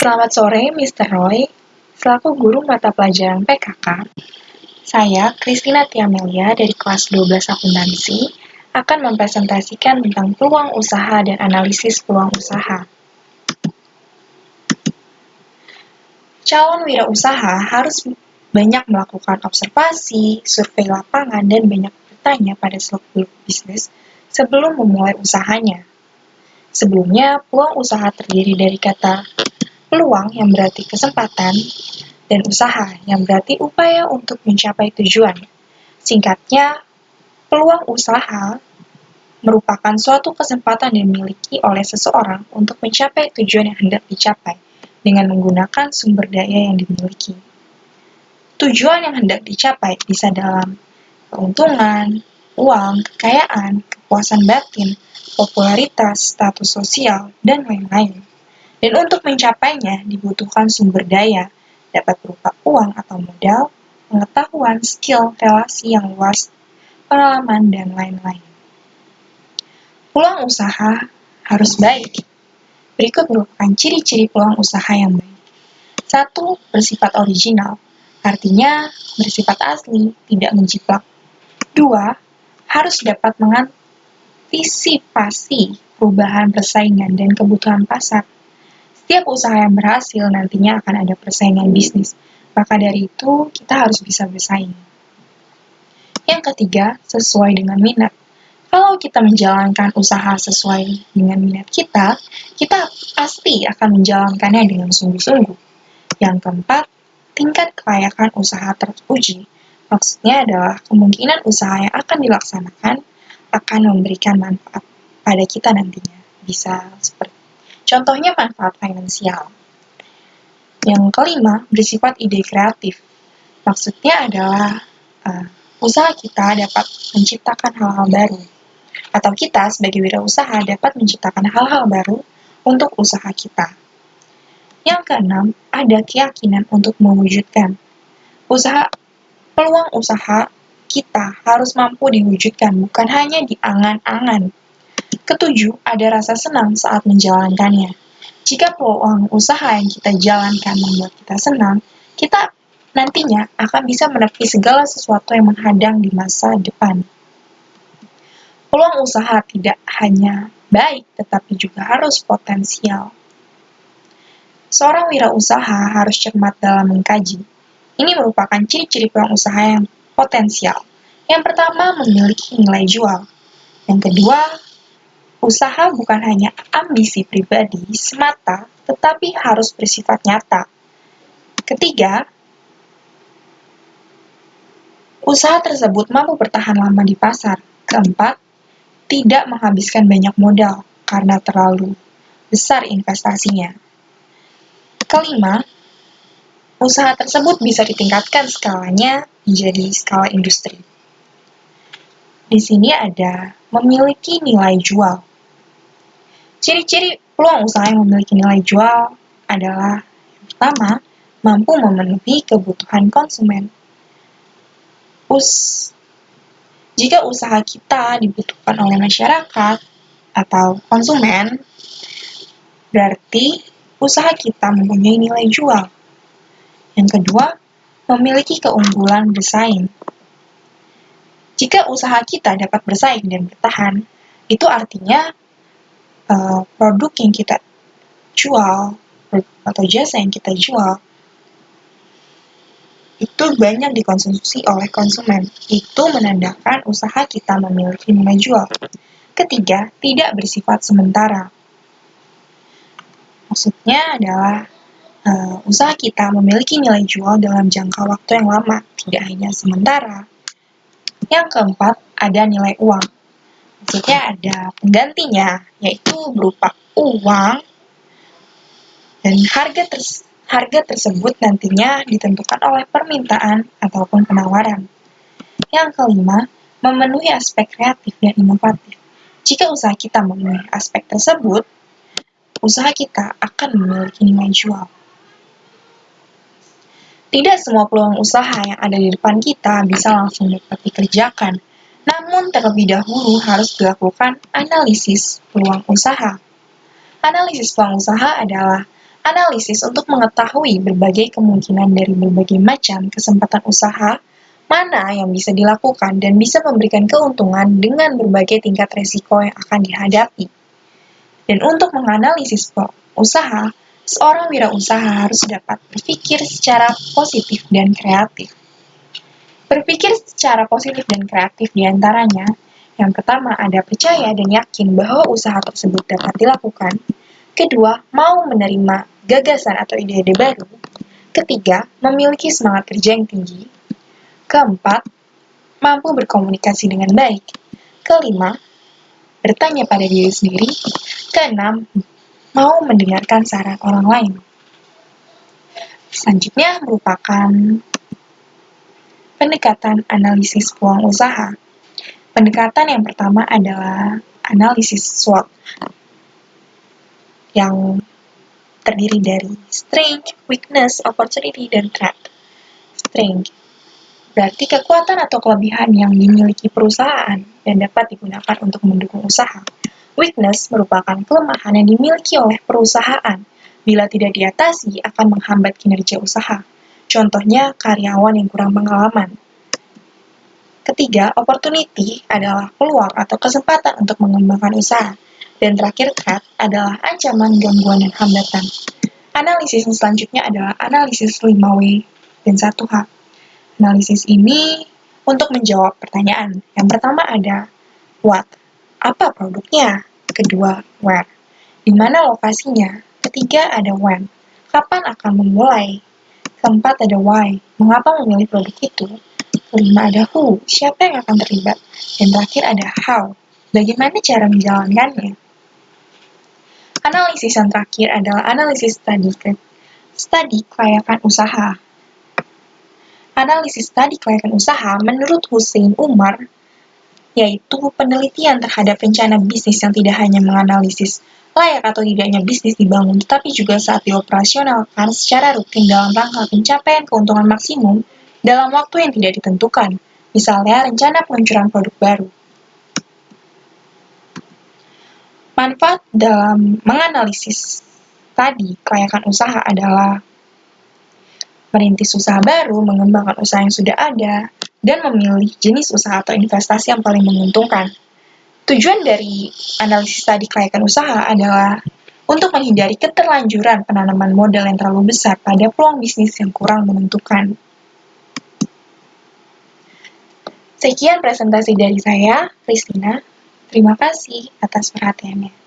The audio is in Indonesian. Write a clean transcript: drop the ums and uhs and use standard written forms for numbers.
Selamat sore, Mr. Roy. Selaku guru mata pelajaran PKK, saya, Christina Tiamelia dari kelas 12 akuntansi, akan mempresentasikan tentang peluang usaha dan analisis peluang usaha. Calon wirausaha harus banyak melakukan observasi, survei lapangan, dan banyak bertanya pada seluk-beluk bisnis sebelum memulai usahanya. Sebelumnya, peluang usaha terdiri dari kata peluang yang berarti kesempatan, dan usaha yang berarti upaya untuk mencapai tujuan. Singkatnya, peluang usaha merupakan suatu kesempatan yang dimiliki oleh seseorang untuk mencapai tujuan yang hendak dicapai dengan menggunakan sumber daya yang dimiliki. Tujuan yang hendak dicapai bisa dalam keuntungan, uang, kekayaan, kepuasan batin, popularitas, status sosial, dan lain-lain. Dan untuk mencapainya dibutuhkan sumber daya, dapat berupa uang atau modal, pengetahuan, skill, relasi yang luas, pengalaman, dan lain-lain. Peluang usaha harus baik. Berikut merupakan ciri-ciri peluang usaha yang baik. 1. Bersifat original, artinya bersifat asli, tidak menjiplak. 2. Harus dapat mengantisipasi perubahan persaingan dan kebutuhan pasar. Setiap usaha yang berhasil nantinya akan ada persaingan bisnis, maka dari itu kita harus bisa bersaing. Yang ketiga, sesuai dengan minat. Kalau kita menjalankan usaha sesuai dengan minat kita pasti akan menjalankannya dengan sungguh-sungguh. Yang keempat, tingkat kelayakan usaha teruji. Maksudnya adalah kemungkinan usaha yang akan dilaksanakan akan memberikan manfaat pada kita nantinya. Bisa seperti contohnya manfaat finansial. Yang kelima, bersifat ide kreatif. Maksudnya adalah usaha kita dapat menciptakan hal-hal baru. Atau kita sebagai wirausaha dapat menciptakan hal-hal baru untuk usaha kita. Yang keenam, ada keyakinan untuk mewujudkan. Peluang usaha kita harus mampu diwujudkan, bukan hanya di angan-angan. Ketujuh, ada rasa senang saat menjalankannya. Jika peluang usaha yang kita jalankan membuat kita senang, kita nantinya akan bisa menepi segala sesuatu yang menghadang di masa depan. Peluang usaha tidak hanya baik, tetapi juga harus potensial. Seorang wirausaha harus cermat dalam mengkaji. Ini merupakan ciri-ciri peluang usaha yang potensial. Yang pertama, memiliki nilai jual. Yang kedua, usaha bukan hanya ambisi pribadi semata, tetapi harus bersifat nyata. Ketiga, usaha tersebut mampu bertahan lama di pasar. Keempat, tidak menghabiskan banyak modal karena terlalu besar investasinya. Kelima, usaha tersebut bisa ditingkatkan skalanya menjadi skala industri. Di sini ada memiliki nilai jual. Ciri-ciri peluang usaha yang memiliki nilai jual adalah yang pertama, mampu memenuhi kebutuhan konsumen. Jika usaha kita dibutuhkan oleh masyarakat atau konsumen, berarti usaha kita mempunyai nilai jual. Yang kedua, memiliki keunggulan bersaing. Jika usaha kita dapat bersaing dan bertahan, itu artinya produk yang kita jual atau jasa yang kita jual itu banyak dikonsumsi oleh konsumen. Itu menandakan usaha kita memiliki nilai jual. Ketiga, tidak bersifat sementara. Maksudnya adalah usaha kita memiliki nilai jual dalam jangka waktu yang lama, tidak hanya sementara. Yang keempat, ada nilai uang. Maksudnya ada penggantinya, yaitu berupa uang, dan harga tersebut nantinya ditentukan oleh permintaan ataupun penawaran. Yang kelima, memenuhi aspek kreatif dan inovatif. Jika usaha kita memenuhi aspek tersebut, usaha kita akan memiliki nilai jual. Tidak semua peluang usaha yang ada di depan kita bisa langsung dapat dikerjakan, namun terlebih dahulu harus dilakukan analisis peluang usaha. Analisis peluang usaha adalah Analisis untuk mengetahui berbagai kemungkinan dari berbagai macam kesempatan usaha, mana yang bisa dilakukan dan bisa memberikan keuntungan dengan berbagai tingkat resiko yang akan dihadapi. Dan untuk menganalisis usaha, seorang wirausaha harus dapat berpikir secara positif dan kreatif. Berpikir secara positif dan kreatif diantaranya, yang pertama ada percaya dan yakin bahwa usaha tersebut dapat dilakukan. Kedua, mau menerima gagasan atau ide-ide baru. Ketiga, memiliki semangat kerja yang tinggi. Keempat, mampu berkomunikasi dengan baik. Kelima, bertanya pada diri sendiri. Keenam, mau mendengarkan saran orang lain. Selanjutnya merupakan pendekatan analisis peluang usaha. Pendekatan yang pertama adalah analisis SWOT yang terdiri dari strength, weakness, opportunity, dan threat. Strength berarti kekuatan atau kelebihan yang dimiliki perusahaan dan dapat digunakan untuk mendukung usaha. Weakness merupakan kelemahan yang dimiliki oleh perusahaan. Bila tidak diatasi, akan menghambat kinerja usaha. Contohnya, karyawan yang kurang pengalaman. Ketiga, opportunity adalah peluang atau kesempatan untuk mengembangkan usaha. Dan terakhir, threat adalah ancaman, gangguan, dan hambatan. Analisis yang selanjutnya adalah analisis 5W dan 1H. Analisis ini untuk menjawab pertanyaan. Yang pertama ada what, apa produknya? Kedua, where, di mana lokasinya? Ketiga ada when, kapan akan memulai? Keempat ada why, mengapa memilih produk itu? Kelima ada who, siapa yang akan terlibat? Dan terakhir ada how, bagaimana cara menjalankannya? Analisis yang terakhir adalah analisis studi kelayakan usaha. Analisis studi kelayakan usaha menurut Hussein Umar yaitu penelitian terhadap rencana bisnis yang tidak hanya menganalisis layak atau tidaknya bisnis dibangun, tetapi juga saat dioperasionalkan secara rutin dalam rangka pencapaian keuntungan maksimum dalam waktu yang tidak ditentukan, misalnya rencana peluncuran produk baru. Manfaat dalam menganalisis tadi kelayakan usaha adalah merintis usaha baru, mengembangkan usaha yang sudah ada, dan memilih jenis usaha atau investasi yang paling menguntungkan. Tujuan dari analisis tadi kelayakan usaha adalah untuk menghindari keterlanjuran penanaman modal yang terlalu besar pada peluang bisnis yang kurang menentukan. Sekian presentasi dari saya, Christina. Terima kasih atas perhatiannya.